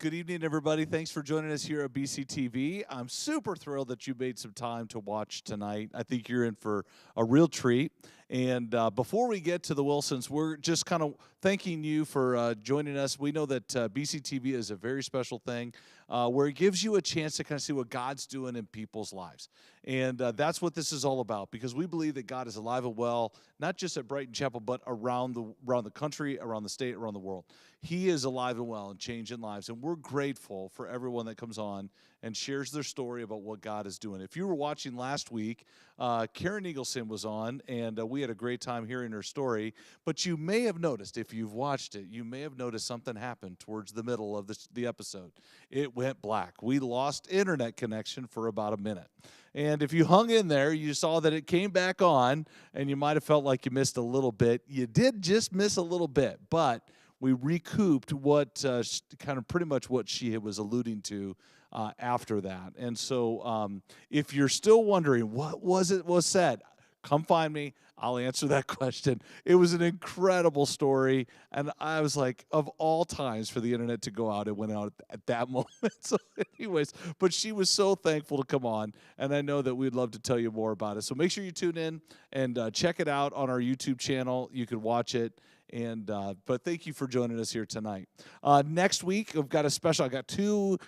Good evening, everybody. Thanks for joining us here at BCTV. I'm super thrilled that you made some time to watch tonight. I think you're in for a real treat. And before we get to the Wilsons, we're just kind of thanking you for joining us. We know that BCTV is a very special thing where it gives you a chance to kind of see what God's doing in people's lives. And that's what this is all about, because we believe that God is alive and well, not just at Brighton Chapel, but around the country, around the state, around the world. He is alive and well and changing lives. And we're grateful for everyone that comes on and shares their story about what God is doing. If you were watching last week, Karen Eagleson was on, and we had a great time hearing her story. But you may have noticed, if you've watched it, you may have noticed something happened towards the middle of the episode. It went black. We lost internet connection for about a minute. And if you hung in there, you saw that it came back on, and you might have felt like you missed a little bit. You did just miss a little bit, but we recouped what kind of pretty much what she was alluding to after that. And so if you're still wondering what was said, come find me. I'll answer that question. It was an incredible story, and I was like, of all times for the internet to go out, it went out at that moment. So anyways, but she was so thankful to come on, and I know that we'd love to tell you more about it. So make sure you tune in and check it out on our YouTube channel. You can watch it. And but thank you for joining us here tonight. Next week, I've got a special. I got two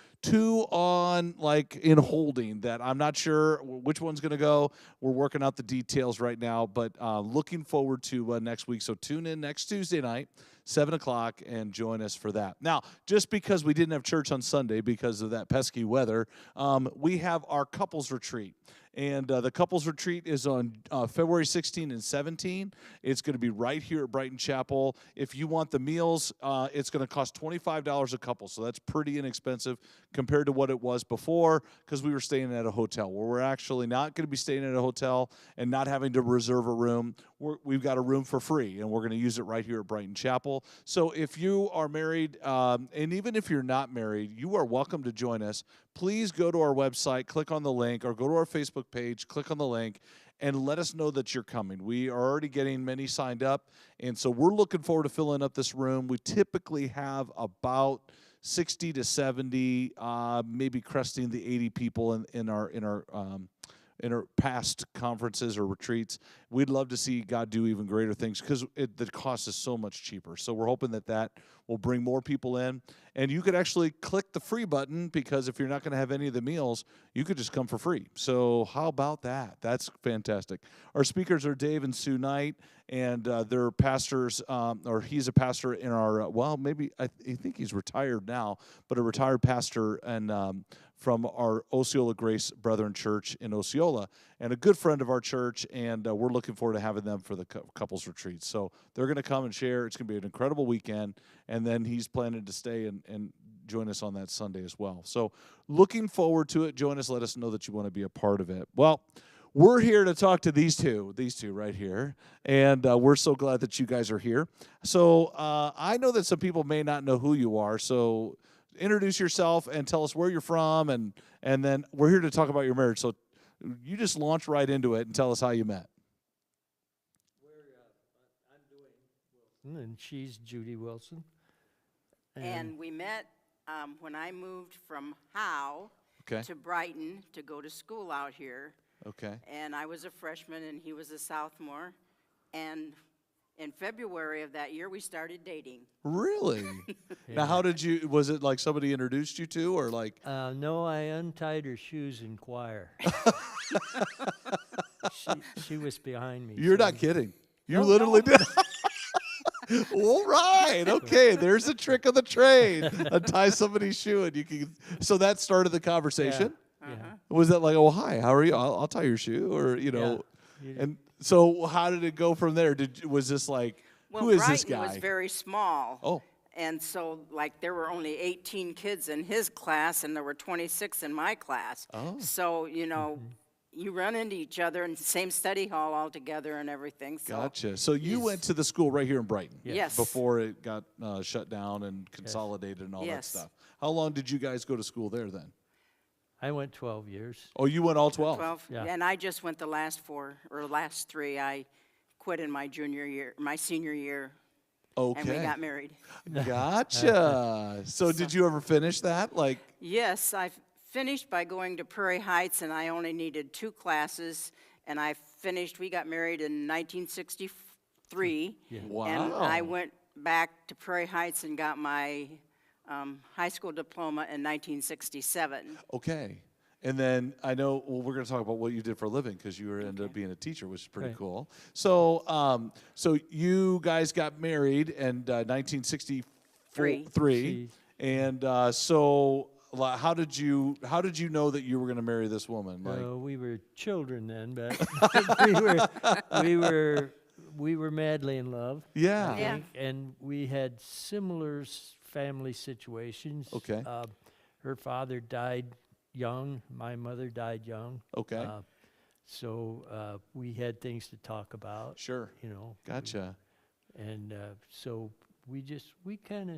on like in holding that I'm not sure which one's going to go. We're working out the details right now, but looking forward to next week. So tune in next Tuesday night, 7 o'clock, and join us for that. Now, just because we didn't have church on Sunday because of that pesky weather, we have our couples retreat. And the couples retreat is on February 16 and 17. It's going to be right here at Brighton Chapel. If you want the meals, it's going to cost $25 a couple. So that's pretty inexpensive compared to what it was before, because we were staying at a hotel. Where we're actually not going to be staying at a hotel and not having to reserve a room. We've got a room for free, and we're going to use it right here at Brighton Chapel. So if you are married, and even if you're not married, you are welcome to join us. Please go to our website, click on the link, or go to our Facebook page, click on the link, and let us know that you're coming. We are already getting many signed up, and so we're looking forward to filling up this room. We typically have about 60 to 70, maybe cresting the 80 people in our past conferences or retreats. We'd love to see God do even greater things because the cost is so much cheaper. So we're hoping that will bring more people in. And you could actually click the free button, because if you're not going to have any of the meals, you could just come for free. So how about that? That's fantastic. Our speakers are Dave and Sue Knight, and they're pastors, or he's a pastor in our, maybe I think he's retired now, but a retired pastor and from our Osceola Grace Brethren Church in Osceola, and a good friend of our church, and we're looking forward to having them for the couples retreat. So they're going to come and share. It's going to be an incredible weekend, and then he's planning to stay and join us on that Sunday as well. So looking forward to it. Join us. Let us know that you want to be a part of it. Well, we're here to talk to these two right here, and we're so glad that you guys are here. So I know that some people may not know who you are, so introduce yourself and tell us where you're from, and then we're here to talk about your marriage. So you just launch right into it and tell us how you met. I'm Dwayne Wilson, and she's Judy Wilson. And we met when I moved from Howe to Brighton to go to school out here. Okay. And I was a freshman and he was a sophomore. And in February of that year, we started dating. Really? Now, how did you, was it like somebody introduced you to, or like? No, I untied her shoes in choir. she was behind me. You're not kidding. You literally did. All right. Okay. There's a trick of the trade. Untie somebody's shoe, and you can. So that started the conversation. Yeah. Was that like, oh, hi, how are you? I'll tie your shoe, or Yeah. And so how did it go from there? Was this like, well, who is Brighton this guy? was very small. Oh. And so, like, there were only 18 kids in his class, and there were 26 in my class. Oh. So, you run into each other in the same study hall all together and everything. So Gotcha. So you went to the school right here in Brighton. Yes. Before it got shut down and consolidated and all that stuff. How long did you guys go to school there then? I went 12 years. Oh, you went all 12? 12. Yeah. And I just went the last 4 or last 3. I quit in my senior year. And we Okay. got married. Gotcha. So did you ever finish that? Like, Yes, I finished by going to Prairie Heights, and I only needed 2 classes, and we got married in 1963. wow. And I went back to Prairie Heights and got my high school diploma in 1967. Okay. And then I know, well, we're going to talk about what you did for a living because you ended up being a teacher, which is pretty Right. cool. So, so you guys got married in 1963. See. And so, how did you know that you were going to marry this woman? Like, We were children then, but we were madly in love. yeah. I think, and we had similar family situations. Okay. Her father died young. My mother died young. Okay. So we had things to talk about. Sure. You know. Gotcha. And so we kind of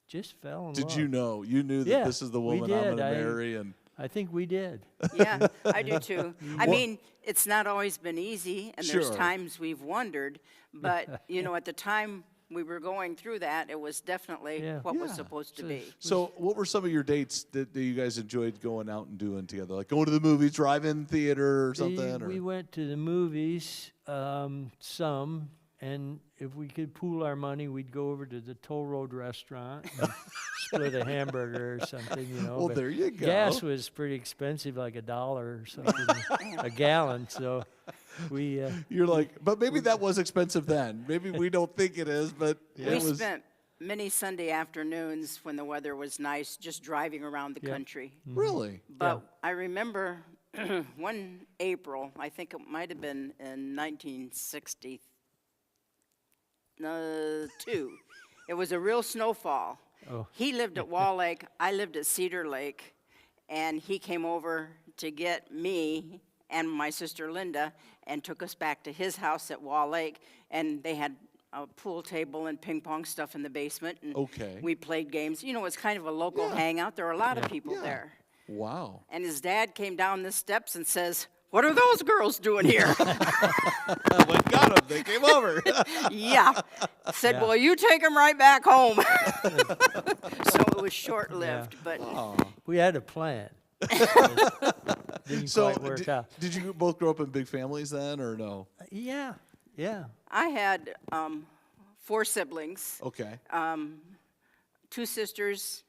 just fell in love. Did you know? You knew that Yeah, this is the we woman I'm going did. to marry, and I think we did. Yeah, I do too. I mean, it's not always been easy, and there's Sure. times we've wondered, but, you know, at the time we were going through that, it was definitely Yeah. what was Yeah. supposed to So- be. So, what were some of your dates that you guys enjoyed going out and doing together? Like going to the movies, drive-in theater, or something? We went to the movies, some, and if we could pool our money, we'd go over to the Toll Road restaurant and split a hamburger or something, you know. Well, but there you go. gas was pretty expensive, like $1 or something a gallon, so we... You're like, but maybe that was expensive then. Maybe we don't think it is, but We it was. spent many Sunday afternoons when the weather was nice, just driving around the Yeah. country. Really? But I remember one April, I think it might have been in 1962. It was a real snowfall. Oh. He lived at Wall Lake, I lived at Cedar Lake, and he came over to get me and my sister Linda and took us back to his house at Wall Lake, and they had a pool table and ping pong stuff in the basement, and Okay. we played games. You know, it's kind of a local hangout. There were a lot of people Yeah. there. Wow. And his dad came down the steps and says, "What are those girls doing here?" We got them. They came over. Yeah. Said, Yeah. "Well, you take them right back home." So it was short-lived, but We had a plan. Didn't So, quite work out. did you both grow up in big families then, or no? Yeah, yeah. I had 4 siblings, Okay. 2 sisters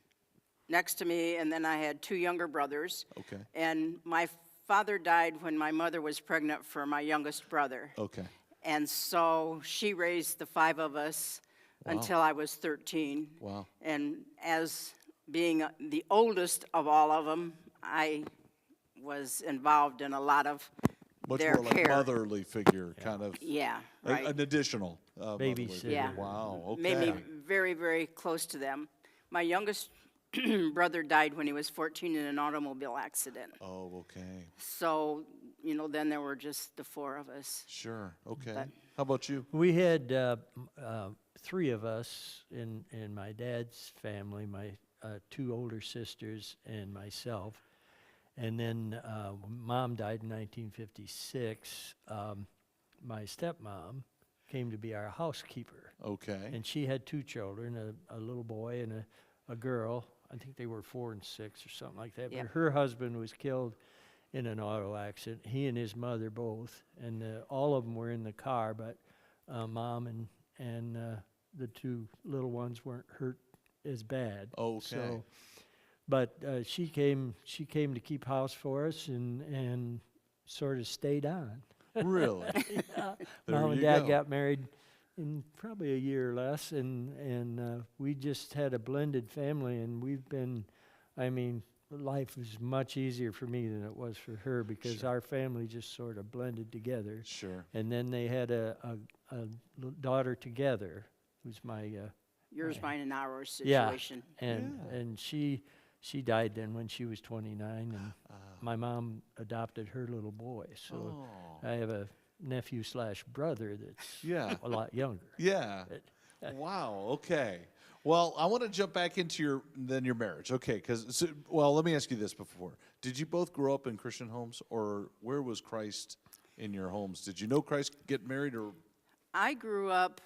next to me, and then I had 2 younger brothers. Okay. And my father died when my mother was pregnant for my youngest brother. Okay. And so she raised the 5 of us until I was 13. Wow. And as being the oldest of all of them, I was involved in a lot of Much their more like care. motherly figure, kind of. Yeah, a- right. An additional motherly Babysitter. figure. Yeah. Wow. Okay. Made me very, very close to them. My youngest brother died when he was 14 in an automobile accident. Oh, okay. So, you know, then there were just the 4 of us. Sure. Okay. But- How about you? We had 3 of us in my dad's family, my 2 older sisters and myself. And then Mom died in 1956. My stepmom came to be our housekeeper. Okay. And she had 2 children, a little boy and a girl. I think they were 4 and 6 or something like that. Yep. But her husband was killed in an auto accident. He and his mother both. And all of them were in the car, but Mom and the 2 little ones weren't hurt as bad. Okay. So, but she came to keep house for us and sort of stayed on. Really? Mom There and you Dad go. got married in probably a year or less, and we just had a blended family, and we've been, I mean, life was much easier for me than it was for her because Sure. our family just sort of blended together. Sure. And then they had a daughter together, who's my Yours, Right. mine, and ours Yeah. situation. and she died then when she was 29, and my mom adopted her little boy. So Oh. I have a nephew/brother that's Yeah. a lot younger. Yeah. Wow. Okay. Well, I want to jump back into your marriage. Okay. Well, let me ask you this before. Did you both grow up in Christian homes, or where was Christ in your homes? Did you know Christ get married, or? I grew up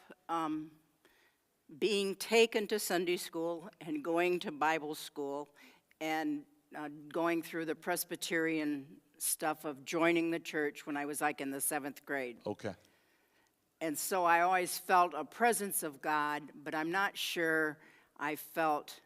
being taken to Sunday school and going to Bible school and going through the Presbyterian stuff of joining the church when I was like in the 7th grade. Okay. And so I always felt a presence of God, but I'm not sure I felt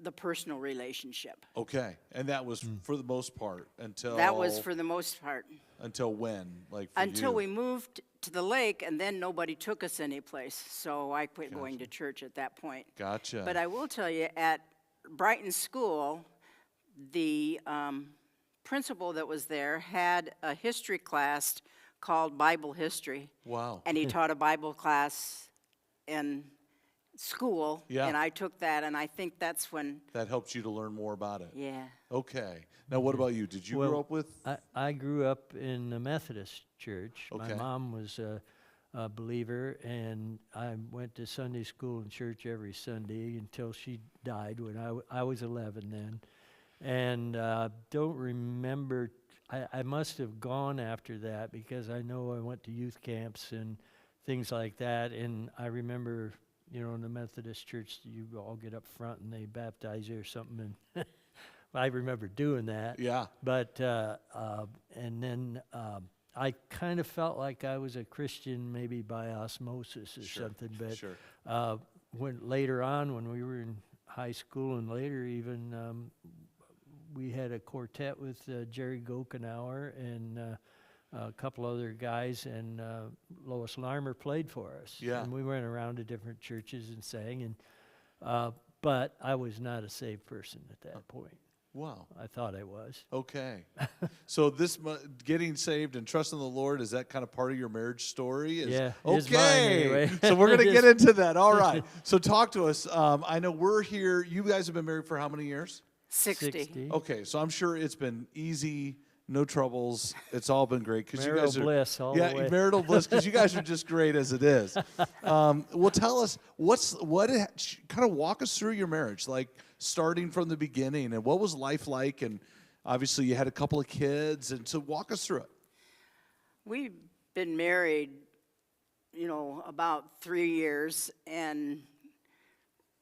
the personal relationship. Okay. And that was for the most part until... That was for the most part. Until when? Like for Until you? we moved to the lake, and then nobody took us anyplace. So I quit going to church at that point. Gotcha. But I will tell you, at Brighton School, the principal that was there had a history class called Bible History. Wow. And he taught a Bible class in school. Yeah. And I took that, and I think that's when, That helped you to learn more about it. yeah. Okay. Now, what about you? Did you Well, grow up with... I grew up in a Methodist church. Okay. My mom was a believer, and I went to Sunday school and church every Sunday until she died when I was 11 then. And don't remember, I must have gone after that because I know I went to youth camps and things like that. And I remember, you know, in the Methodist church, you all get up front and they baptize you or something. And I remember doing that. Yeah. But, and then I kind of felt like I was a Christian maybe by osmosis or something. But Sure. when later on, when we were in high school and later even, we had a quartet with Jerry Gokenauer and a couple other guys, and Lois Larmer played for us. Yeah. And we went around to different churches and sang, and but I was not a saved person at that point. Wow. I thought I was. Okay. So this getting saved and trusting the Lord, is that kind of part of your marriage story? Yeah, Okay. it's mine anyway. So we're going to get into that. All right. So talk to us. I know we're here. You guys have been married for how many years? 60. Okay. So I'm sure it's been easy, no troubles. It's all been great. Cause Marital you guys are, bliss all the way. marital bliss, because you guys are just great as it is. Well, tell us, kind of walk us through your marriage, like starting from the beginning, and what was life like? And obviously you had a couple of kids, and so walk us through it. We've been married, you know, about 3 years, and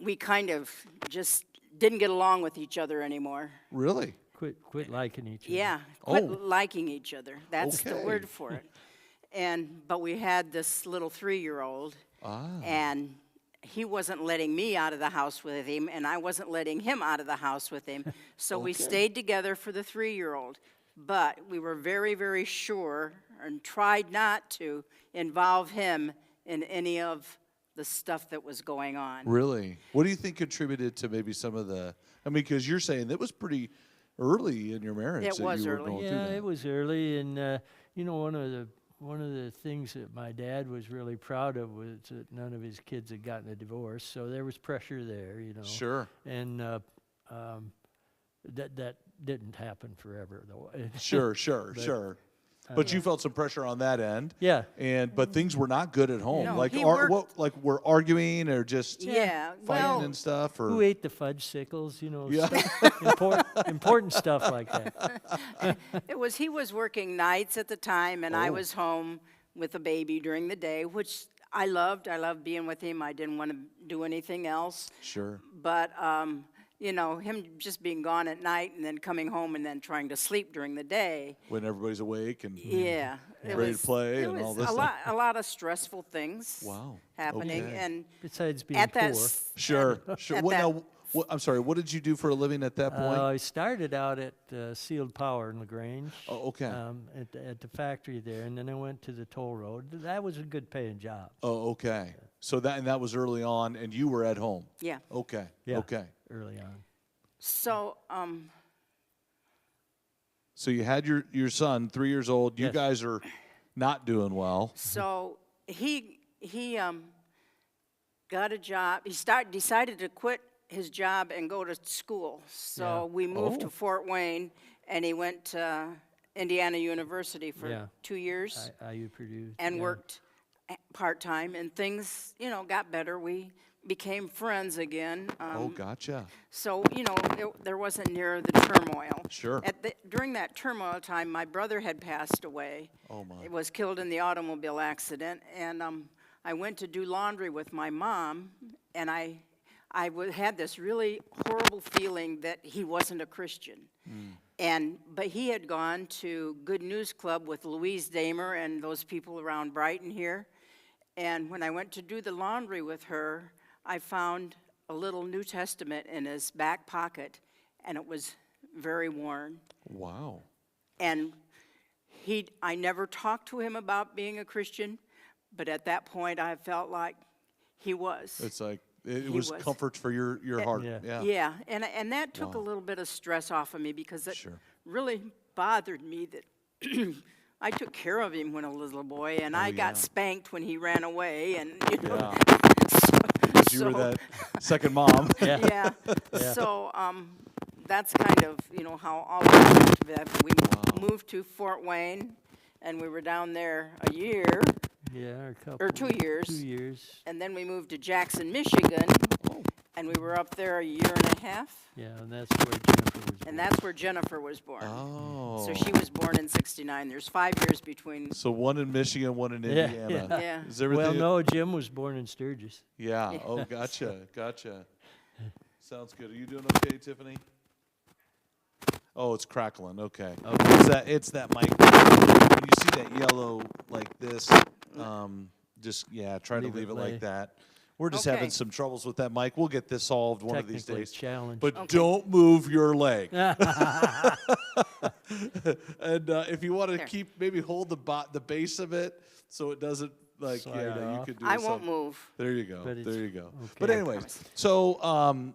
we kind of just didn't get along with each other anymore. Really? Quit liking each other. Yeah, quit Oh. liking each other. That's the Okay. word for it. But we had this little 3-year-old, and he wasn't letting me out of the house with him, and I wasn't letting him out of the house with him. So we stayed together for the 3-year-old. But we were very, very sure and tried not to involve him in any of the stuff that was going on. Really? What do you think contributed to maybe some of the, I mean, because you're saying that was pretty early in your marriage. It that was you were early. going through Yeah, that. it was early, and you know, one of the things that my dad was really proud of was that none of his kids had gotten a divorce, so there was pressure there, you know. Sure. And that didn't happen forever, though. Sure. But, Sure. But you felt some pressure on that end. Yeah. But things were not good at home. No, like he worked- like we're arguing or just Yeah, fighting well, and stuff, or Who ate the fudge sickles? You know, Yeah. important stuff like that. he was working nights at the time, and I Oh. was home with a baby during the day, which I loved. I loved being with him. I didn't want to do anything else. Sure. But, you know, him just being gone at night and then coming home and then trying to sleep during the day. When everybody's awake and Yeah. it Ready to was- play it and all was this a lot of stressful things Wow. happening. Okay. And Besides being at poor. that, Sure. at What, that- now, I'm sorry. What did you do for a living at that point? I started out at Sealed Power in LaGrange. Oh, okay. At the factory there, and then I went to the toll road. That was a good paying job. Oh, okay. So that was early on, and you were at home. yeah. Okay. Yeah. Okay. Early on. So, So you had your son, 3 years old. You Yes. guys are not doing well. So he got a job. He decided to quit his job and go to school. So Yeah. we moved Oh. to Fort Wayne, and he went to Indiana University for Yeah. 2 years IU Purdue. and yeah. worked part-time, and things, you know, got better. We became friends again. Oh, gotcha. So, you know, there wasn't near the turmoil. Sure. During that turmoil time, my brother had passed away. Oh, my. He was killed in the automobile accident, and I went to do laundry with my mom, and I had this really horrible feeling that he wasn't a Christian. But he had gone to Good News Club with Louise Damer and those people around Brighton here. And when I went to do the laundry with her, I found a little New Testament in his back pocket, and it was very worn. Wow. And I never talked to him about being a Christian, but at that point I felt like he was. It's like it was comfort for your heart. Yeah. Yeah, and that took a little bit of stress off of me because it really bothered me that I took care of him when I was a little boy, and I got spanked when he ran away, and you know, you were that second mom. yeah. So that's kind of how all that. We moved to Fort Wayne, and we were down there a year. Yeah, a couple. Or 2 years. 2 years. And then we moved to Jackson, Michigan, and we were up there a year and a half. Yeah, and that's where Jennifer was born. And that's where Jennifer was born. Oh. So she was born in '69. There's 5 years between. So one in Michigan, one in Indiana. Yeah. Is everything? Well, no, Jim was born in Sturgis. Yeah. Oh, gotcha. Sounds good. Are you doing okay, Tiffany? Oh, it's crackling. Okay. It's that mic. When you see that yellow like this, try to leave it like that. We're just having some troubles with that mic. We'll get this solved one of these days. Challenge. But don't move your leg. And if you want to maybe hold the base of it so it doesn't Slide you off. could do I won't move. There you go. But There you go. okay. But anyways, so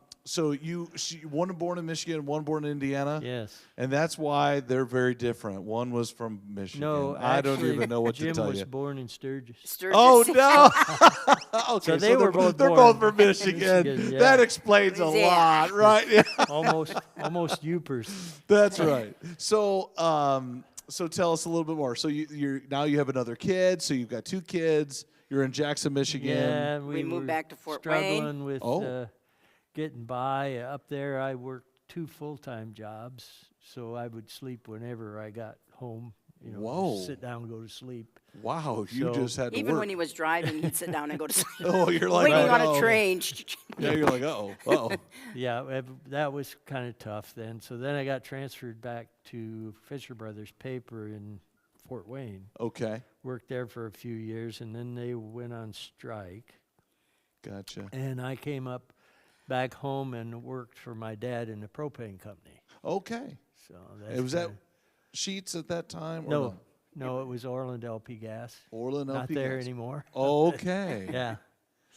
one born in Michigan, one born in Indiana. Yes. And that's why they're very different. One was from Michigan. No, I don't actually, even know what Jim to tell was you. born in Sturgis. Sturgis. Oh no! Okay, So they were both they're born both from Michigan. Michigan, yeah. That explains a Yeah. lot, right? Yeah, almost Upers. that's right. So so tell us a little bit more. So you have another kid. So you've got 2 kids. You're in Jackson, Michigan. Yeah, We moved were back to Fort Wayne. struggling with getting by. Up there, I worked 2 full-time jobs, so I would sleep whenever I got home. Whoa. Sit down and go to sleep. Wow, you So- just had to Even work. when he was driving, he'd sit down and go to sleep. Oh, you're like Waiting on oh. a train. Yeah, you're like uh-oh. Yeah, that was kind of tough then. So then I got transferred back to Fisher Brothers Paper in Fort Wayne. Okay, Worked there for a few years, and then they went on strike. gotcha. And I came up back home and worked for my dad in a propane company. Okay, So that's it was that kinda- Sheets at that time? Or No, it was Orland LP Gas. Orland Not LP there gas? anymore. Okay. Yeah.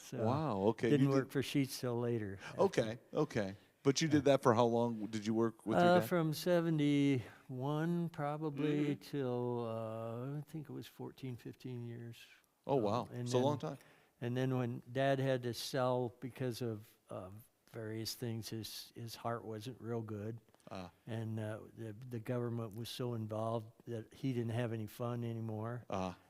So Wow. Okay. didn't you work for Sheets till later. Okay. Okay. But you did that for how long? Did you work with your dad? From 71 probably till I think it was 14, 15 years. Oh wow, and it's a long then- time. And then when Dad had to sell because of various things, his heart wasn't real good. And the government was so involved that he didn't have any fun anymore.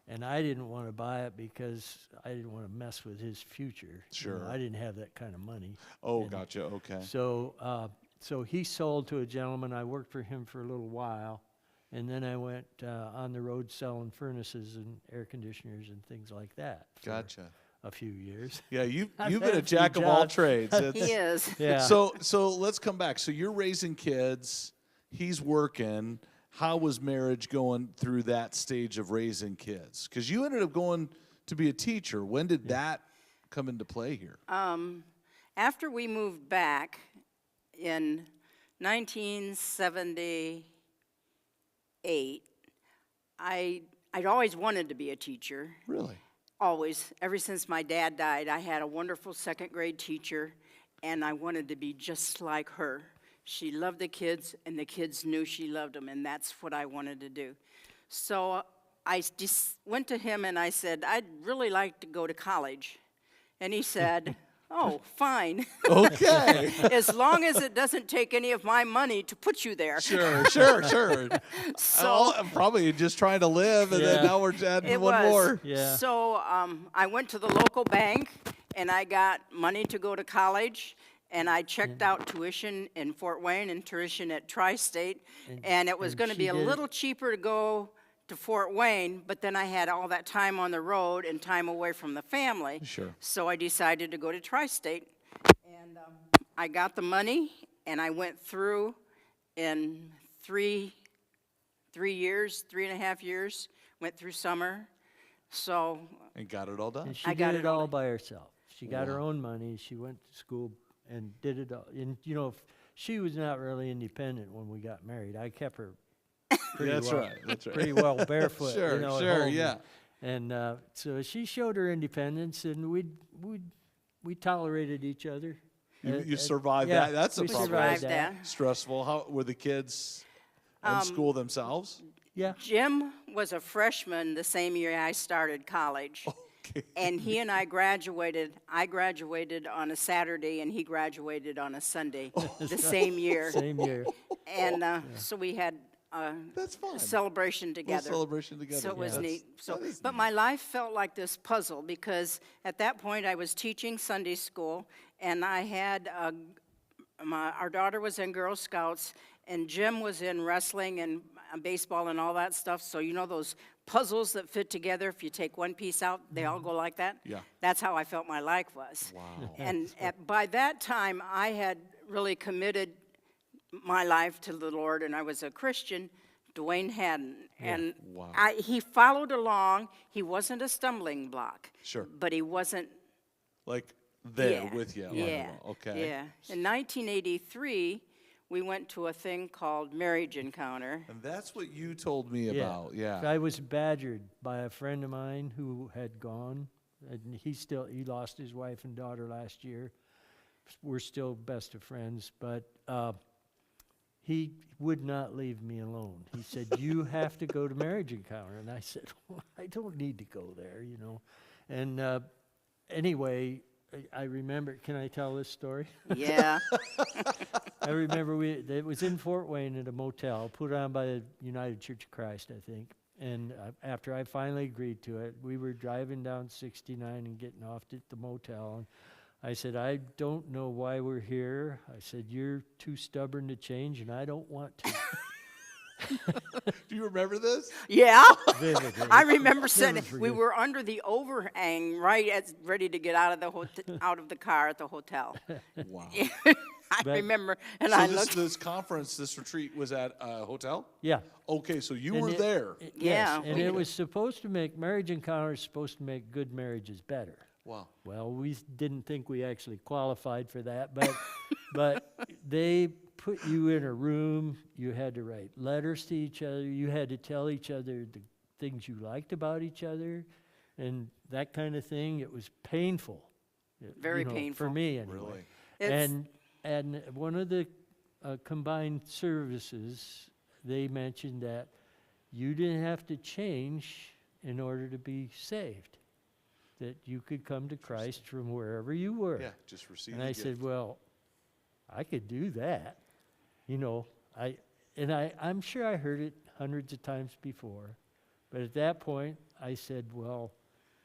And I didn't want to buy it because I didn't want to mess with his future. Sure. I didn't have that kind of money. Oh, And gotcha. Okay. So he sold to a gentleman. I worked for him for a little while. And then I went on the road selling furnaces and air conditioners and things like that. For Gotcha. a few years. Yeah, you've I've been had a a few jack of all jobs. trades. He is. Yeah. So let's come back. So you're raising kids. He's working. How was marriage going through that stage of raising kids? Because you ended up going to be a teacher. When did that come into play here? After we moved back in 1978, I'd always wanted to be a teacher. Really? Always. Ever since my dad died, I had a wonderful 2nd grade teacher, and I wanted to be just like her. She loved the kids, and the kids knew she loved them, and that's what I wanted to do. So I just went to him and I said, I'd really like to go to college. And he said, oh, fine. Okay. As long as it doesn't take any of my money to put you there. Sure. So I'm probably just trying to live, and then Yeah. now we're adding it one was. more. Yeah. So I went to the local bank, and I got money to go to college, and I checked out tuition in Fort Wayne and tuition at Tri-State, and it was and going to she be a did- little cheaper to go to Fort Wayne, but then I had all that time on the road and time away from the family. Sure. So I decided to go to Tri-State. And I got the money, and I went through in 3.5 years, went through summer. So And got it all done. And she I got did it it all all done. by herself. She got her Wow. own money. She went to school and did it all. And, you know, she was not really independent when we got married. I kept her pretty That's well, right. That's right. pretty well barefoot. Sure, you know, at sure, home. yeah. And so she showed her independence, and we tolerated each other. You survived yeah, that. That's a we problem. survived survived that. that. Stressful. How were the kids in school themselves? Yeah. Jim was a freshman the same year I started college. Okay. And he and I graduated. I graduated on a Saturday, and he graduated on a Sunday the same year. Same year. And so we had a That's fun. celebration Little together. celebration together. So it was That's- neat. So, that is but neat. my life felt like this puzzle because at that point I was teaching Sunday school, and I had our daughter was in Girl Scouts, and Jim was in wrestling and baseball and all that stuff. So you know those puzzles that fit together. If you take one piece out, they all go like that. Yeah. That's how I felt my life was. Wow. And by that time, I had really committed my life to the Lord, and I was a Christian. Dwayne hadn't. And Wow. he followed along. He wasn't a stumbling block. Sure. But he wasn't. Like there Yeah, with you. Yeah. Okay. Yeah. In 1983, we went to a thing called Marriage Encounter. And that's what you told me Yeah. about. Yeah. I was badgered by a friend of mine who had gone, and he lost his wife and daughter last year. We're still best of friends, but he would not leave me alone. He said, "You have to go to Marriage Encounter," and I said, well, "I don't need to go there, you know." And anyway, I remember. Can I tell this story? Yeah. I remember it was in Fort Wayne at a motel, put on by the United Church of Christ, I think. And after I finally agreed to it, we were driving down 69 and getting off at the motel. And I said, "I don't know why we're here." I said, "You're too stubborn to change, and I don't want to." Do you remember this? Yeah. Vividly. I remember sitting. Never We forget. were under the overhang, right as ready to get out of the car at the hotel. Wow. I But- remember, and So I this, looked. this conference, this retreat was at a hotel? Yeah. Okay, so you And were there. Yes, Yeah. and it was supposed to make Marriage Encounters supposed to make good marriages better. Wow. Well, we didn't think we actually qualified for that, but they put you in a room. You had to write letters to each other. You had to tell each other the things you liked about each other, and that kind of thing. It was painful. Very for painful. me anyway. Really? It's- And one of the combined services, they mentioned that you didn't have to change in order to be saved. That you could come to Christ from wherever you were. Yeah, just receive And the I gift. said, well, I could do that. You know, I'm sure I heard it hundreds of times before. But at that point, I said, well,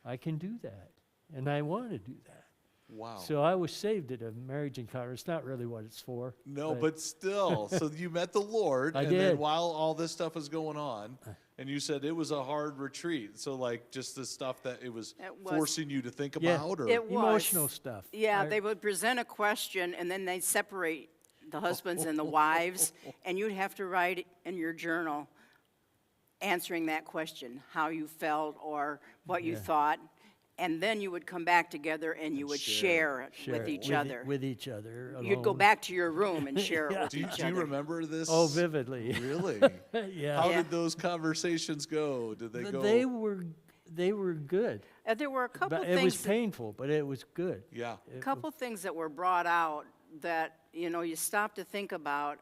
I can do that. And I want to do that. Wow. So I was saved at a marriage encounter. It's not really what it's for. No, but still. So you met the Lord, I and then did. while all this stuff was going on, and you said it was a hard retreat. So like just the stuff that it was, It was. forcing you to think Yeah. about, or It was. Emotional stuff. Yeah, I- they would present a question, and then they'd separate the husbands and the wives, and you'd have to write in your journal answering that question, how you felt or what you Yeah. thought, and then you would come back together and you would share it Share with it each other. With each other. You'd go alone. back to your room and share it Yeah. with do you, each do you other. remember this? Oh, vividly. Really? Yeah. How Yeah. did those conversations go? Did they go? They were good. There were a couple But it was things. painful, but it was good. Yeah. A couple things that were brought out that you stop to think about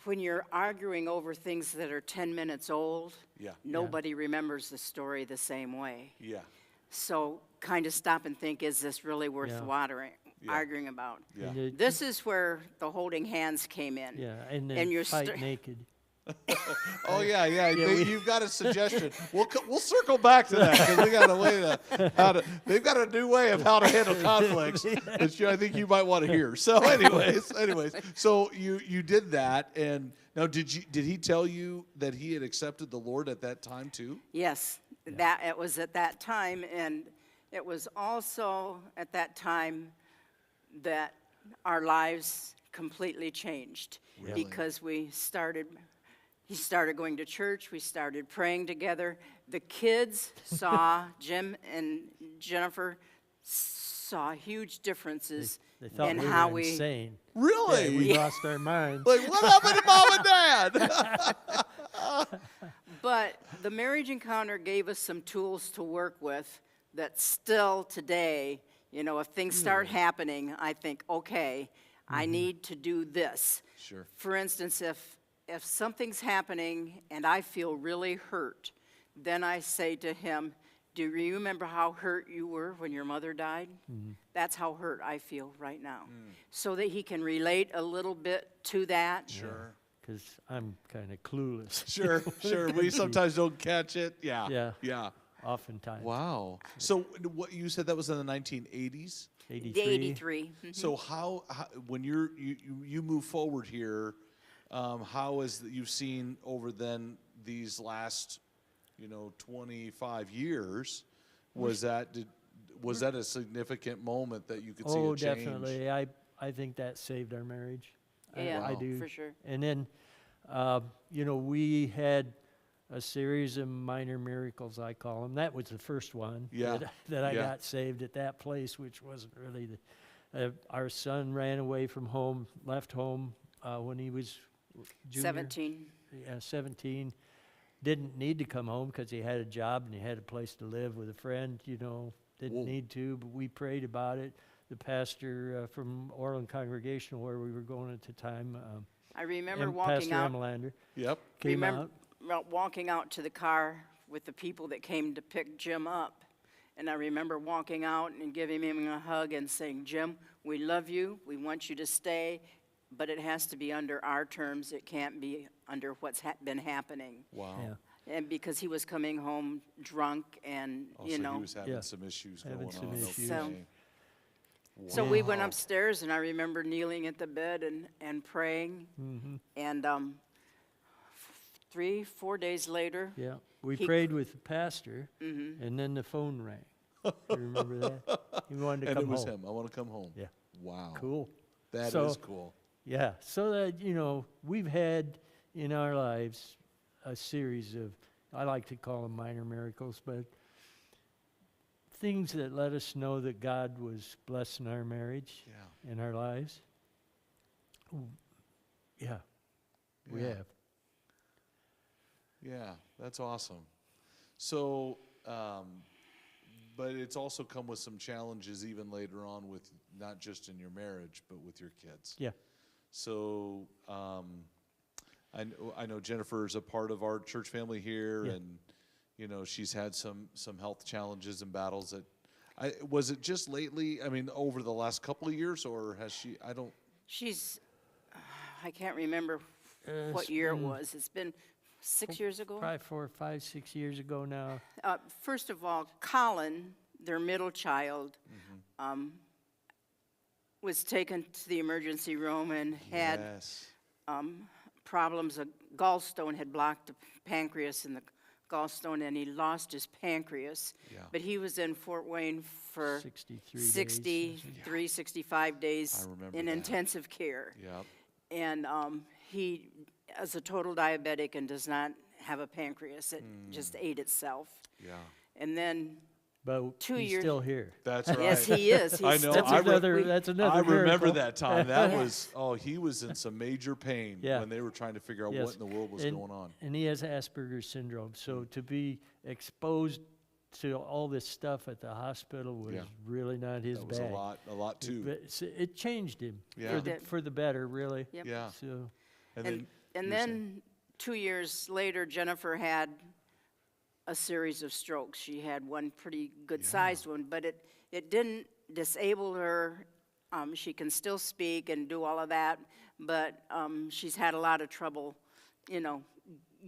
when you're arguing over things that are 10 minutes old. Yeah. Nobody remembers the story the same way. Yeah. So kind of stop and think, is this really worth Yeah. Yeah. arguing about? Yeah. And This is where the holding hands came in. yeah, and then and you're fight st- naked. Oh yeah. we- You've got a suggestion. We'll circle back to that because we got a way to they've got a new way of how to handle conflicts, which I think you might want to hear. So, anyways, so you did that, and now did he tell you that he had accepted the Lord at that time too? Yes, that it was at that time, and it was also at that time that our lives completely changed. Really? Because he started going to church, we started praying together. The kids saw, Jim and Jennifer saw huge differences They thought in we how were insane. Really? We lost our minds. Like, what happened to mom and dad? But the marriage encounter gave us some tools to work with that still today, if things start happening, I think, okay, I need to do this. Sure. For instance, if something's happening and I feel really hurt, then I say to him, do you remember how hurt you were when your mother died? That's how hurt I feel right now. So that he can relate a little bit to that. Sure. Because I'm kind of clueless. Sure. We sometimes don't catch it. Yeah. Oftentimes. Wow. So what you said that was in the 1980s? 83. 83. So how when you move forward here, how is that you've seen over then these last 25 years? Was that a significant moment that you could see a change? Definitely. I think that saved our marriage. Yeah, I do. for sure. And then, we had a series of minor miracles, I call them. That was the first one that I got saved at that place, which wasn't really our son ran away from home, left home when he was junior. 17. Yeah, 17. Didn't need to come home because he had a job and he had a place to live with a friend, Didn't Whoa. need to, but we prayed about it. The pastor from Orland Congregational, where we were going at the time, I remember walking Pastor out. Emelander, Yep. came Remember out. walking out to the car with the people that came to pick Jim up. And I remember walking out and giving him a hug and saying, Jim, we love you. We want you to stay. But it has to be under our terms. It can't be under what's been happening. Wow. Yeah. And because he was coming home drunk and, Also, he was having some issues Having going some on. issues. Okay. So we went upstairs, and I remember kneeling at the bed and praying. And 3-4 days later, Yeah, we He- prayed with the pastor, and then the phone rang. You remember that? He wanted to And come it was home. him. I want to come home. Yeah, Wow. cool. That is So- cool. Yeah, so that, we've had in our lives a series of, I like to call them minor miracles, but things that let us know that God was blessing our marriage Yeah. and our lives. Yeah, we Yeah. have. Yeah, that's awesome. So, but it's also come with some challenges even later on with not just in your marriage, but with your kids. Yeah. So, I know Jennifer is a part of our church family here, Yeah. and she's had some health challenges and battles. Was it just lately? I mean, over the last couple of years, or has she? she's, I can't remember what It's year it been was. It's been 6 years ago. Probably 4, 5, 6 years ago now. First of all, Colin, their middle child, was taken to the emergency room and had Yes. problems. A gallstone had blocked the pancreas in the gallstone, and he lost his pancreas. Yeah. But he was in Fort Wayne for 63 days. 63, 65 days I remember in that. intensive care. Yep. And he is a total diabetic and does not have a pancreas. It just ate itself. Yeah. And then But 2 he's years- still here. That's right. Yes, he is. I He's know. still- That's another I remember miracle. that time. That was, he was in some major pain Yeah. when they were trying to figure out Yes. what in the world was and, going on. And he has Asperger's syndrome. So to be exposed to all this stuff at the hospital was Yeah. really not his That was bag. a lot too. But it changed him Yeah. It did. for the better, really. Yep. Yeah. So And And you were then 2 years later, Jennifer had a series of strokes. She had one pretty good-sized one, but it didn't disable her. She can still speak and do all of that, but she's had a lot of trouble,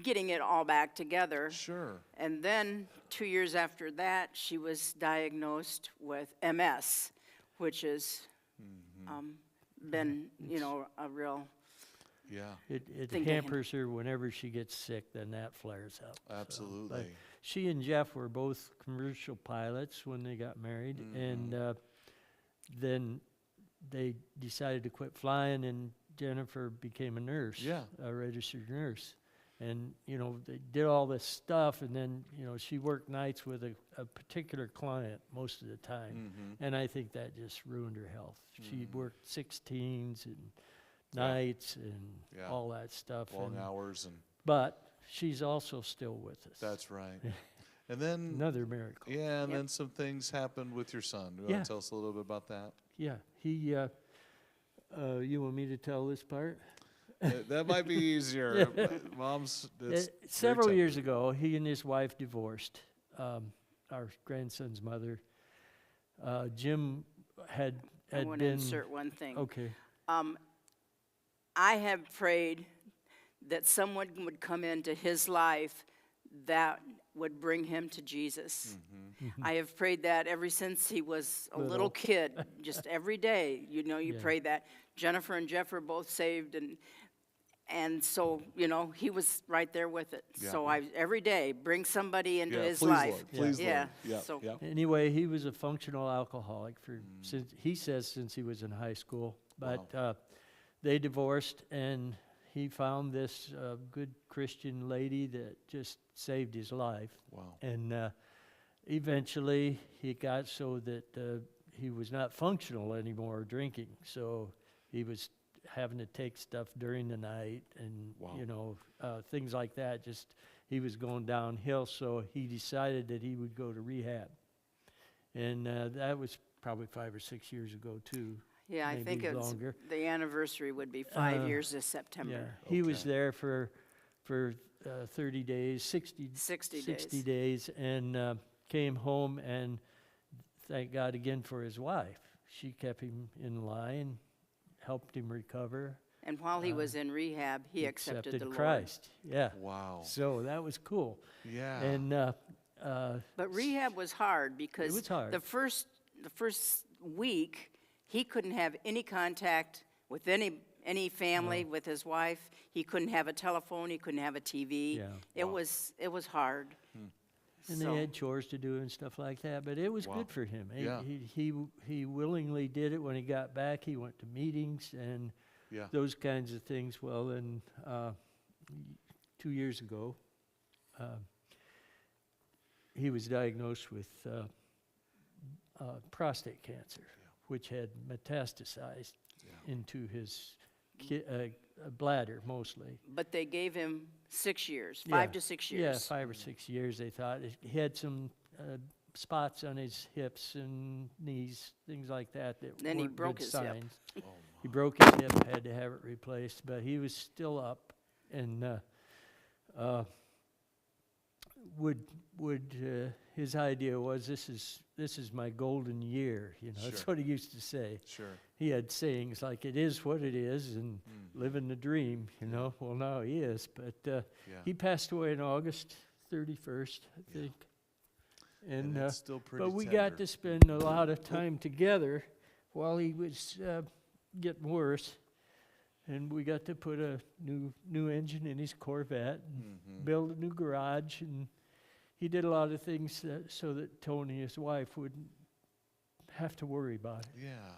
getting it all back together. Sure. And then 2 years after that, she was diagnosed with MS, which has been, a real Yeah. It thing to handle. hampers her whenever she gets sick, then that flares up. So, Absolutely. but she and Jeff were both commercial pilots when they got married, and then they decided to quit flying, and Jennifer became a nurse, Yeah. a registered nurse. And, they did all this stuff, and then, she worked nights with a particular client most of the time. And I think that just ruined her health. She worked 16s and nights and Yeah. all that stuff. Long and, hours but she's also still with us. that's right. And then Another miracle. yeah, and Yep. then some things happened with your son. You Yeah. want to tell us a little bit about that? Yeah, he, you want me to tell this part? That might be easier. Mom's it's very Several years tempting. ago, he and his wife divorced, our grandson's mother. Jim had I want to been, insert one thing. okay, I have prayed that someone would come into his life that would bring him to Jesus. I have prayed that ever since he was a Little. little kid, just every day. You Yeah. pray that. Jennifer and Jeff are both saved, and so, he was right there with it. Yeah. So every day, bring somebody into Yeah, his please, life. Lord. Please, Yeah. Lord. Yeah. So- yeah. Anyway, he was a functional alcoholic since he says since he was in high school. But they divorced, and he found this good Christian lady that just saved his life. Wow. And eventually, he got so that he was not functional anymore drinking. So he was having to take stuff during the night, and Wow. things like that. Just he was going downhill. So he decided that he would go to rehab, and that was probably 5 or 6 years ago too. Yeah, I maybe think it's longer. the anniversary would be 5 years this September. Yeah, he was Okay. there for 30 days, 60 60 days, and came home, and thank God again for his wife. She kept him in line, helped him recover. And while he was in rehab, he accepted the Lord. Christ. Yeah. Wow. So that was cool. Yeah. And But rehab was hard because was hard. the first week he couldn't have any contact with any family, with his wife. He couldn't have a telephone. He couldn't have a TV. Yeah. It was hard. and So- they had chores to do and stuff like that, but it was Wow. good for him. Yeah. He willingly did it. When he got back, he went to meetings and Yeah. those kinds of things. Well, then 2 years ago, he was diagnosed with prostate cancer, which had metastasized into his bladder mostly. But they gave him 6 years, Yeah. 5 to 6 years. Yeah, 5 or 6 years, they thought. He had some spots on his hips and knees, things like that Then he weren't broke good his hip. signs. He broke his hip, had to have it replaced, but he was still up, and his idea was, this is my golden year, That's Sure. what he used to say. Sure. He had sayings like, it is what it is, and living the dream, Well, now he is, but Yeah. he passed away on August 31st, I think. And it's still pretty but we tender. got to spend a lot of time together while he was getting worse, and we got to put a new engine in his Corvette, and build a new garage, and he did a lot of things so that Tony, his wife, wouldn't have to worry about it. Yeah.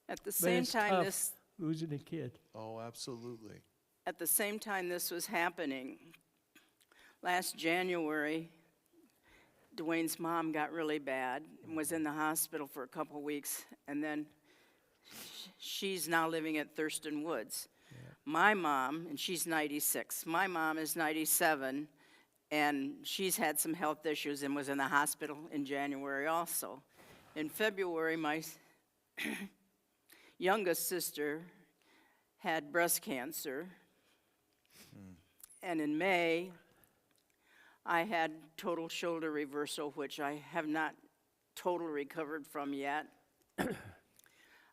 At the But same it's time tough losing a kid. Oh, absolutely. At the same time this was happening, last January, Dwayne's mom got really bad and was in the hospital for a couple weeks, and then she's now living at Thurston Woods. My mom, and she's 96, my mom is 97, and she's had some health issues and was in the hospital in January also. In February, my youngest sister had breast cancer. And in May, I had total shoulder reversal, which I have not totally recovered from yet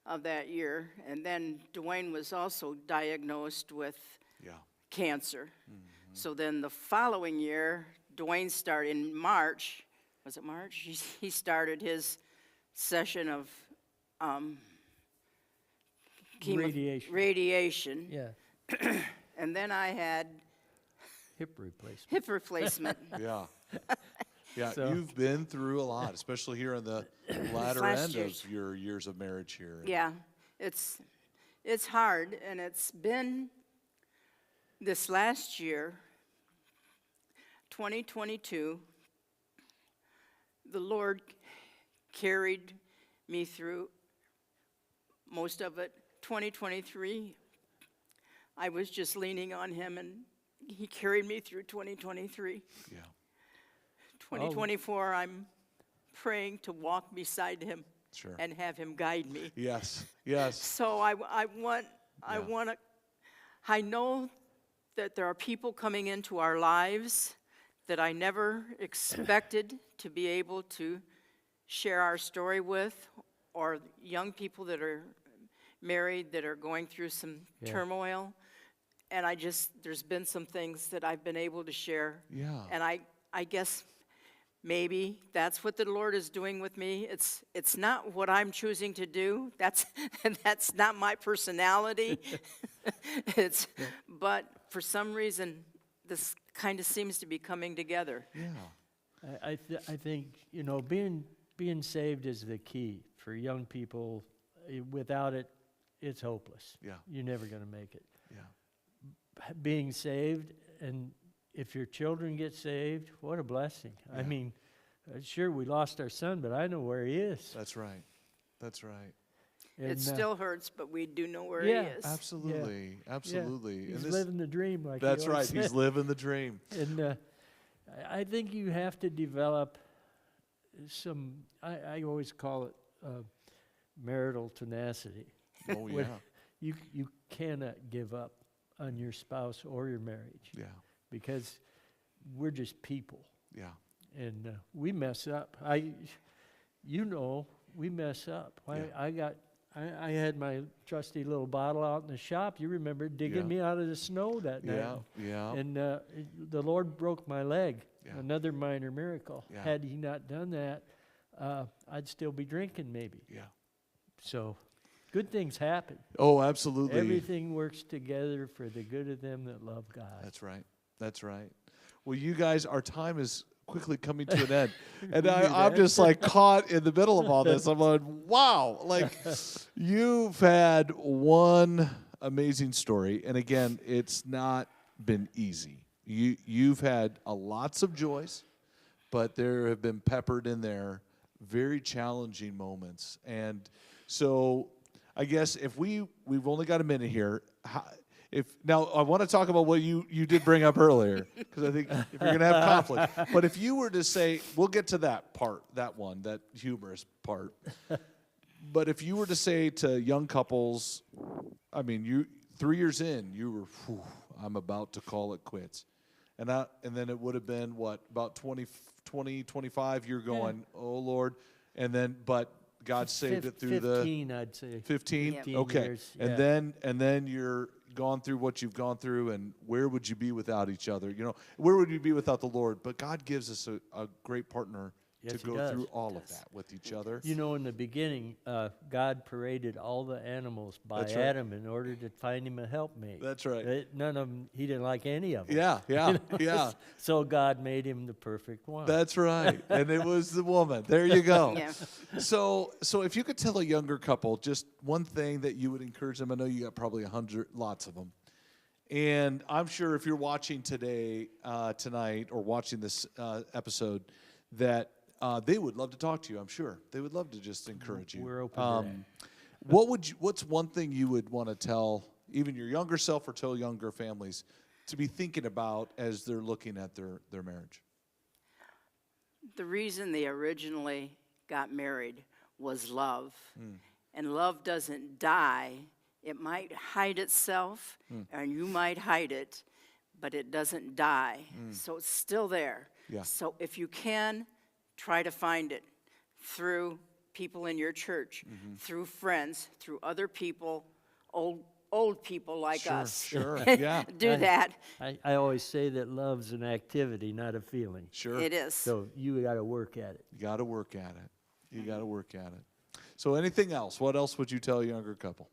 of that year. And then Dwayne was also diagnosed with Yeah. cancer. So then the following year, Dwayne started in March. Was it March? He started his session of radiation. Yeah, And then I had hip replacement. hip replacement. Yeah. Yeah, So- you've been through a lot, especially here in the latter last end year's- of your years of marriage here. Yeah, it's hard, and it's been this last year, 2022, the Lord carried me through most of it. 2023, I was just leaning on him, and he carried me through 2023. Yeah. 2024, I'm praying to walk beside him Sure. and have him guide me. Yes. Yes. So I want to, I know that there are people coming into our lives that I never expected to be able to share our story with, or young people that are married that are going through some turmoil. And there's been some things that I've been able to share. Yeah. And I guess maybe that's what the Lord is doing with me. It's not what I'm choosing to do. That's not my personality. But for some reason, this kind of seems to be coming together. Yeah. I think, being saved is the key for young people. Without it, it's hopeless. Yeah. You're never going to make it. Yeah. Being saved, and if your children get saved, what a blessing. I Yeah. mean, sure, we lost our son, but I know where he is. That's right. That's right. And, It still hurts, but we do know where yeah, he is. Absolutely. Absolutely. He's And living the dream, like that's you right. always He's said. living the dream. And I think you have to develop some, I always call it marital tenacity. Oh, yeah. When you cannot give up on your spouse or your marriage, Yeah. because we're just people, Yeah. and we mess up. We mess up. Yeah. I had my trusty little bottle out in the shop. You remember digging Yeah. me out of the snow that night. Yeah. Yeah. And the Lord broke my leg. Yeah. Another minor miracle. Yeah. Had he not done that, I'd still be drinking maybe. Yeah. So good things happen. Oh, absolutely. Everything works together for the good of them that love God. That's right. That's right. Well, you guys, our time is quickly coming to an end. And We knew I'm that. just like caught in the middle of all this. I'm going, wow. Like, you've had one amazing story. And again, it's not been easy. You've had lots of joys, but there have been peppered in there very challenging moments. And so I guess if we've only got a minute here, now I want to talk about what you did bring up earlier, because I think if you're going to have conflict, but if you were to say, we'll get to that part, that humorous part, but if you were to say to young couples, I mean, you 3 years in, you were, I'm about to call it quits, and then it would have been what, about 20, 25, you're going, oh Lord, and then but God saved it through 15, I'd say. 15? 15 Okay. years, And yeah. then you're gone through what you've gone through, and where would you be without each other? Where would you be without the Lord? But God gives us a great partner Yes, to he go does. through all of that with each other. In the beginning, God paraded all the animals by That's right. Adam in order to find him a helpmate. That's right. None of them, he didn't like any of them. Yeah. Yeah. So God made him the perfect one. That's right. And it was the woman. There you go. Yeah. So if you could tell a younger couple just one thing that you would encourage them, I know you got probably 100, lots of them. And I'm sure if you're watching tonight, or watching this episode, that they would love to talk to you. I'm sure they would love to just encourage you. We're open to What's one thing you would want to tell even your younger self, or tell younger families to be thinking about as they're looking at their marriage? The reason they originally got married was love. And love doesn't die. It might hide itself, and you might hide it, but it doesn't die. So it's still there. Yeah. So if you can, try to find it through people in your church, through friends, through other people, old old people like Sure, us sure, yeah. do that. I always say that love's an activity, not a feeling. Sure. It is. So you got to work at it. You got to work at it. You got to work at it. So anything else? What else would you tell a younger couple?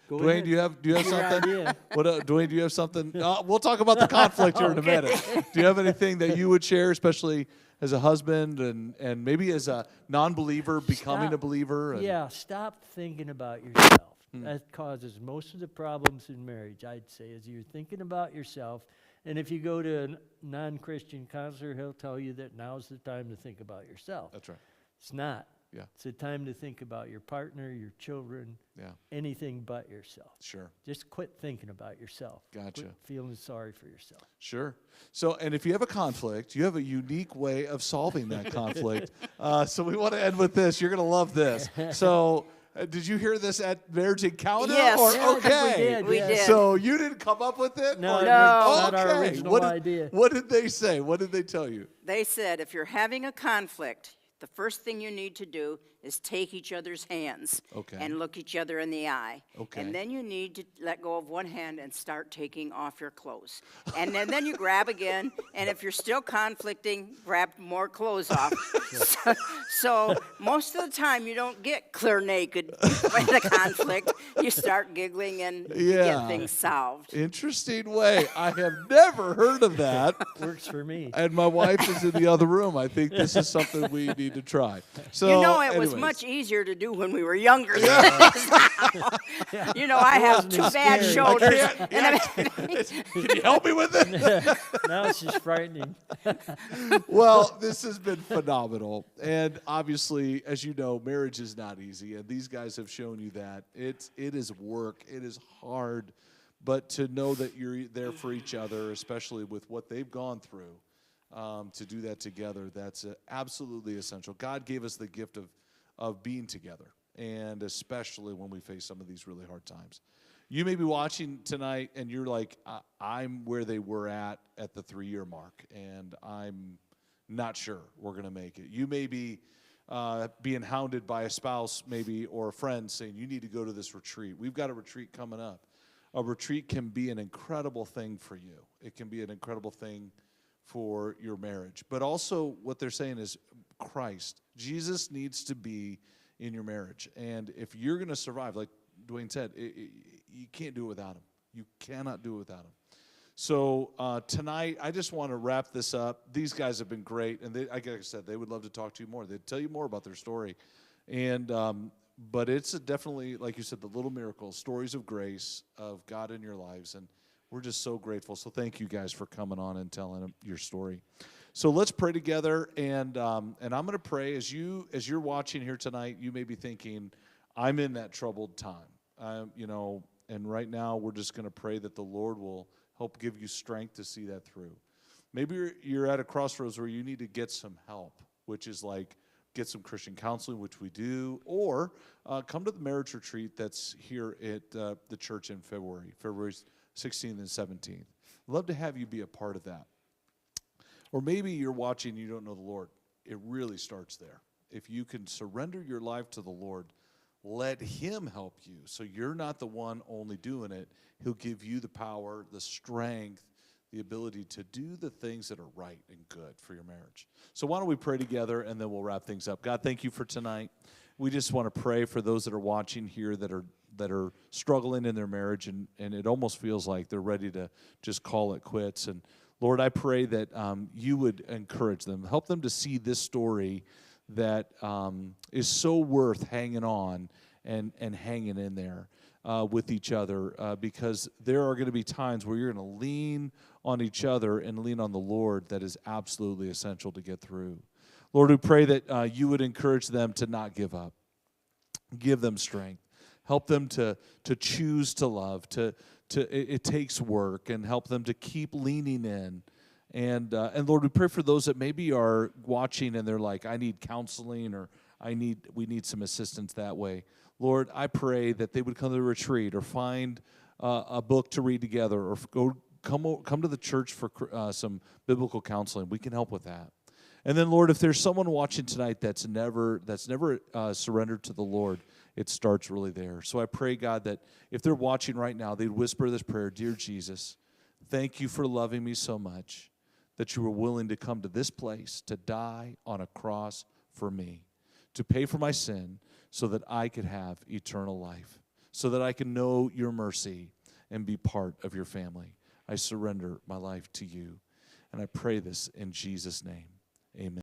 Go Dwayne, ahead. do you have Your something? idea. What, Dwayne, do you have something? We'll talk about the conflict here in a minute. Do you have anything that you would share, especially as a husband and maybe as a non-believer becoming a Stop. believer? Yeah, stop thinking about yourself. That causes most of the problems in marriage, I'd say, is you're thinking about yourself. And if you go to a non-Christian counselor, he'll tell you that now's the time to think about yourself. That's right. It's not. Yeah. It's a time to think about your partner, your children, Yeah. anything but yourself. Sure. Just quit thinking about yourself. Gotcha. Quit feeling sorry for yourself. Sure. So, and if you have a conflict, you have a unique way of solving that conflict. So we want to end with this. You're going to love this. So, did you hear this at Marriage Encounter? Yes. Or, Yeah, I think okay. we did, We yes. did. So you didn't come up with it? No, Or- it's No. not our Okay. original What did, idea. What did they say? What did they tell you? They said if you're having a conflict, the first thing you need to do is take each other's hands Okay. and look each other in the eye. Okay. And then you need to let go of one hand and start taking off your clothes. And then you grab again, and if you're still conflicting, grab more clothes off. So most of the time you don't get clear naked in a conflict. You start giggling and you Yeah. get things solved. Interesting way. I have never heard of that. Works for me. And my wife is in the other room. I think this is something we need to try. So, You know, it was anyways. much easier to do when we were younger than it is now. You know, I have wasn't two as bad scary. shoulders. Can you help me with it? Now it's just frightening. Well, this has been phenomenal. And obviously, as you know, marriage is not easy. And these guys have shown you that. It is work. It is hard. But to know that you're there for each other, especially with what they've gone through, to do that together, that's absolutely essential. God gave us the gift of being together, and especially when we face some of these really hard times. You may be watching tonight, and you're like, I'm where they were at the 3-year mark, and I'm not sure we're going to make it. You may be being hounded by a spouse maybe or a friend saying, you need to go to this retreat. We've got a retreat coming up. A retreat can be an incredible thing for you. It can be an incredible thing for your marriage. But also what they're saying is Christ. Jesus needs to be in your marriage. And if you're going to survive, like Dwayne said, you can't do it without him. You cannot do it without him. So tonight, I just want to wrap this up. These guys have been great. And like I said, they would love to talk to you more. They'd tell you more about their story. And but it's definitely, like you said, the little miracles, stories of grace of God in your lives. And we're just so grateful. So thank you guys for coming on and telling your story. So let's pray together, and I'm going to pray as you're watching here tonight. You may be thinking, I'm in that troubled time, and right now we're just going to pray that the Lord will help give you strength to see that through. Maybe you're at a crossroads where you need to get some help, which is like get some Christian counseling, which we do, or come to the marriage retreat that's here at the church in February 16th and 17th. I'd love to have you be a part of that. Or maybe you're watching and you don't know the Lord. It really starts there. If you can surrender your life to the Lord, let him help you. So you're not the one only doing it. He'll give you the power, the strength, the ability to do the things that are right and good for your marriage. So why don't we pray together, and then we'll wrap things up. God, thank you for tonight. We just want to pray for those that are watching here that are struggling in their marriage, and it almost feels like they're ready to just call it quits. And Lord, I pray that you would encourage them, help them to see this story that is so worth hanging on and hanging in there with each other, because there are going to be times where you're going to lean on each other and lean on the Lord. That is absolutely essential to get through. Lord, we pray that you would encourage them to not give up. Give them strength. Help them to choose to love. It takes work, and help them to keep leaning in. And Lord, we pray for those that maybe are watching and they're like, I need counseling, or we need some assistance that way. Lord, I pray that they would come to the retreat, or find a book to read together, or come to the church for some biblical counseling. We can help with that. And then, Lord, if there's someone watching tonight that's never surrendered to the Lord, it starts really there. So I pray, God, that if they're watching right now, they'd whisper this prayer: Dear Jesus, thank you for loving me so much that you were willing to come to this place to die on a cross for me, to pay for my sin so that I could have eternal life, so that I can know your mercy and be part of your family. I surrender my life to you. And I pray this in Jesus' name. Amen.